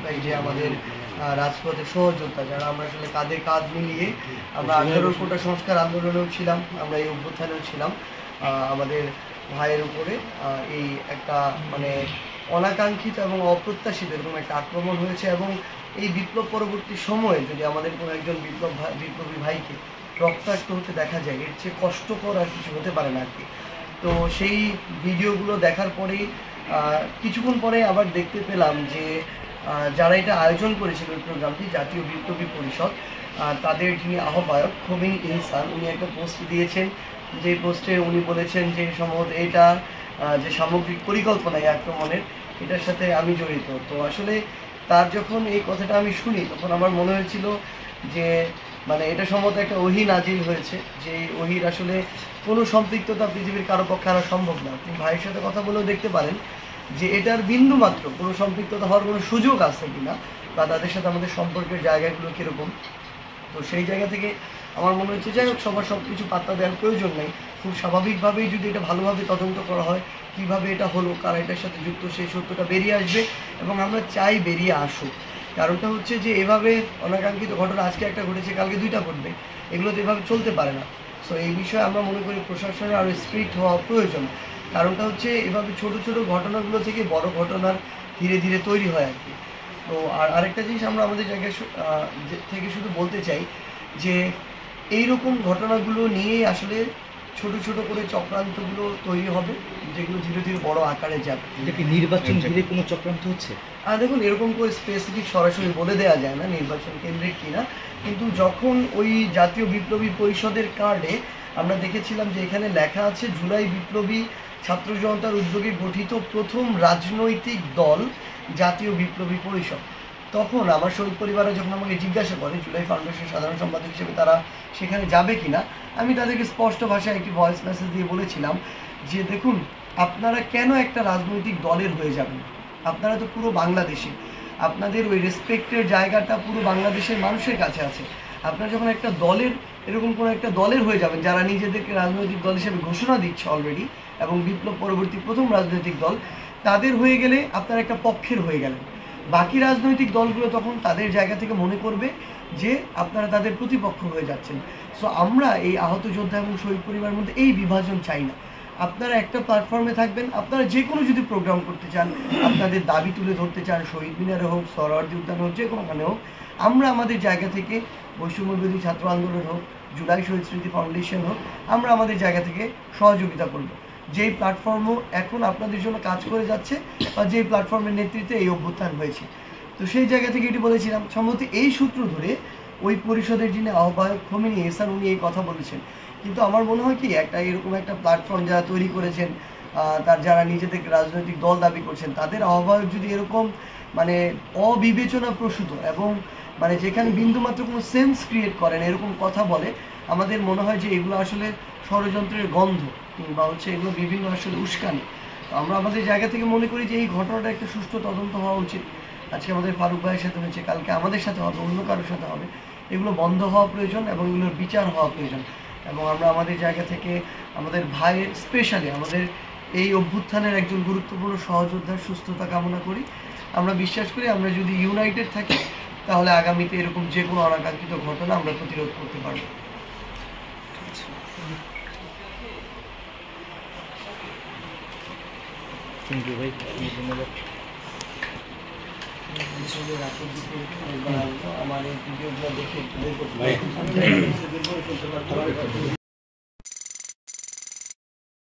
ভাই যে আমাদের রাজপথের সহযোদ্ধা, যারা আমরা আসলে কাঁধে কাঁধ মিলিয়ে আমরা 18 কোটা সংস্কার আন্দোলনেও ছিলাম, আমরা এই অভ্যুত্থানেও ছিলাম। আমাদের ভাইয়ের উপরে এই একটা মানে অনাকাঙ্ক্ষিত এবং অপ্রত্যাশিত এরকম একটা আক্রমণ হয়েছে, এবং এই বিপ্লব পরবর্তী সময়ে যদি আমাদের কোনো একজন বিপ্লবী ভাইকে রক্তাক্ত হতে দেখা যায়, এর চেয়ে কষ্টকর আর কিছু হতে পারে না আর কি। তো সেই ভিডিওগুলো দেখার পরেই কিছুক্ষণ পরে আবার দেখতে পেলাম যে যারা এটা আয়োজন করেছিল এই প্রোগ্রামটি, জাতীয় বিপ্লবী পরিষদ, তাদের যিনি আহ্বায়ক খোমেনি ইহসান, উনি একটা পোস্ট দিয়েছেন, যে পোস্টে উনি বলেছেন যে সম্ভবত এটা যে সামগ্রিক পরিকল্পনা এই আক্রমণের, এটার সাথে আমি জড়িত। তো আসলে তার যখন এই কথাটা আমি শুনি তখন আমার মনে হয়েছিল যে মানে এটা সম্ভবত একটা ওহী নাজিল হয়েছে, যে ওহীর আসলে কোনো সম্পৃক্ততা পৃথিবীর কারো পক্ষে আনা সম্ভব না। আপনি ভাইয়ের সাথে কথা বলেও দেখতে পারেন যে এটার বিন্দু মাত্র কোনো সম্পৃক্ততা হওয়ার কোনো সুযোগ আছে কিনা, বা তাদের সাথে আমাদের সম্পর্কের জায়গাগুলো কীরকম। তো সেই জায়গা থেকে আমার মনে হচ্ছে যাই হোক, সবার সব কিছু পাত্তা দেওয়ার প্রয়োজন নেই, খুব স্বাভাবিকভাবেই যদি এটা ভালোভাবে তদন্ত করা হয়, কিভাবে এটা হলো, কারা এটার সাথে যুক্ত, সেই সত্যটা বেরিয়ে আসবে, এবং আমরা চাই বেরিয়ে আসুক। কারণটা হচ্ছে যে এভাবে অনাকাঙ্ক্ষিত ঘটনা আজকে একটা ঘটেছে, কালকে দুইটা ঘটবে, এগুলো তো এভাবে চলতে পারে না। সো এই বিষয়ে আমরা মনে করি প্রশাসনের আরও স্ট্রিক্ট হওয়া প্রয়োজন। কারণটা হচ্ছে এভাবে ছোট ছোট ঘটনাগুলো থেকে বড় ঘটনার ধীরে ধীরে তৈরি হয় আর কি। তো আরেকটা জিনিস আমরা আমাদের জায়গায় থেকে শুধু বলতে চাই যে এইরকম ঘটনাগুলো নিয়েই আসলে ছোট ছোট করে চক্রান্তগুলো তৈরি হবে, যেগুলো ধীরে ধীরে বড় আকারে যাবে। এটা কি নির্বাচন ঘিরে কোনো চক্রান্ত হচ্ছে? দেখুন, এরকম করে স্পেসিফিক সরাসরি বলে দেওয়া যায় না নির্বাচন কেন্দ্রিক কিনা, কিন্তু যখন ওই জাতীয় বিপ্লবী পরিষদের কার্ডে আমরা দেখেছিলাম যে এখানে লেখা আছে জুলাই বিপ্লবী ছাত্র জনতার উদ্যোগে গঠিত প্রথম রাজনৈতিক দল জাতীয় বিপ্লবী পরিষদ, তখন আমার শহীদ পরিবারে যখন আমাকে জিজ্ঞাসা করে জুলাই ফাউন্ডেশন সাধারণ সম্পাদক হিসেবে তারা সেখানে যাবে কিনা, আমি তাদেরকে স্পষ্ট ভাষায় একটি ভয়েস মেসেজ দিয়ে বলেছিলাম যে দেখুন, আপনারা কেন একটা রাজনৈতিক দলের হয়ে যাবেন? আপনারা তো পুরো বাংলাদেশে, আপনাদের ওই রেসপেক্টের জায়গাটা পুরো বাংলাদেশের মানুষের কাছে আছে। আপনারা যখন একটা দলের, এরকম কোনো একটা দলের হয়ে যাবেন যারা নিজেদেরকে রাজনৈতিক দল হিসেবে ঘোষণা দিচ্ছে অলরেডি, এবং বিপ্লব পরবর্তী প্রথম রাজনৈতিক দল, তাদের হয়ে গেলে আপনারা একটা পক্ষের হয়ে গেলেন। বাকি রাজনৈতিক দলগুলো তখন তাদের জায়গা থেকে মনে করবে যে আপনারা তাদের প্রতিপক্ষ হয়ে যাচ্ছেন। সো আমরা এই আহত যোদ্ধা এবং শহীদ পরিবারের মধ্যে এই বিভাজন চাই না। আপনারা একটা প্ল্যাটফর্মে থাকবেন, আপনারা যে কোনো যদি প্রোগ্রাম করতে চান, আপনাদের দাবি তুলে ধরতে চান, শহীদ মিনারে হোক, সোহরাওয়ার্দী উদ্যানে হোক, যে কোনোখানে হোক, আমরা আমাদের জায়গা থেকে, বৈষম্যবিরোধী ছাত্র আন্দোলন হোক, জুলাই শহীদ স্মৃতি ফাউন্ডেশন হোক, আমরা আমাদের জায়গা থেকে সহযোগিতা করব। যেই প্ল্যাটফর্মও এখন আপনাদের জন্য কাজ করে যাচ্ছে, বা যেই প্ল্যাটফর্মের নেতৃত্বে এই অভ্যুত্থান হয়েছে, তো সেই জায়গা থেকে এটি বলেছিলাম। সম্ভবত এই সূত্র ধরে ওই পরিষদের যিনি আহ্বায়ক খোমেনি ইহসান, উনি এই কথা বলেছেন। কিন্তু আমার মনে হয় কি, একটা এরকম একটা প্ল্যাটফর্ম যারা তৈরি করেছেন, তার যারা নিজেদেরকে রাজনৈতিক দল দাবি করছেন, তাদের আহ্বায়ক যদি এরকম মানে অবিবেচনা প্রসূত এবং মানে যেখানে বিন্দুমাত্র কোনো সেন্স ক্রিয়েট করেন এরকম কথা বলে, আমাদের মনে হয় যে এগুলো আসলে ষড়যন্ত্রের গন্ধ, কিংবা হচ্ছে এগুলো বিভিন্ন আসলে উস্কানি। আমরা আমাদের জায়গা থেকে মনে করি যে এই ঘটনাটা একটা সুষ্ঠু তদন্ত হওয়া উচিত। আজকে আমাদের ফারুক ভাইয়ের সাথে হয়েছে, কালকে আমাদের সাথে হবে, অন্য কারোর সাথে হবে। এগুলো বন্ধ হওয়া প্রয়োজন এবং এগুলোর বিচার হওয়া প্রয়োজন। এবং আমরা আমাদের জায়গা থেকে আমাদের ভাইয়ের, স্পেশালি আমাদের এই অভ্যুত্থানের একজন গুরুত্বপূর্ণ সহযোদ্ধার সুস্থতা কামনা করি। আমরা বিশ্বাস করি আমরা যদি ইউনাইটেড থাকি তাহলে আগামীতে এরকম যে কোনো অনাকাঙ্ক্ষিত ঘটনা আমরা প্রতিরোধ করতে পারব। থ্যাংক ইউ ভাই, ধন্যবাদ। আমার এই ভিডিওগুলো দেখে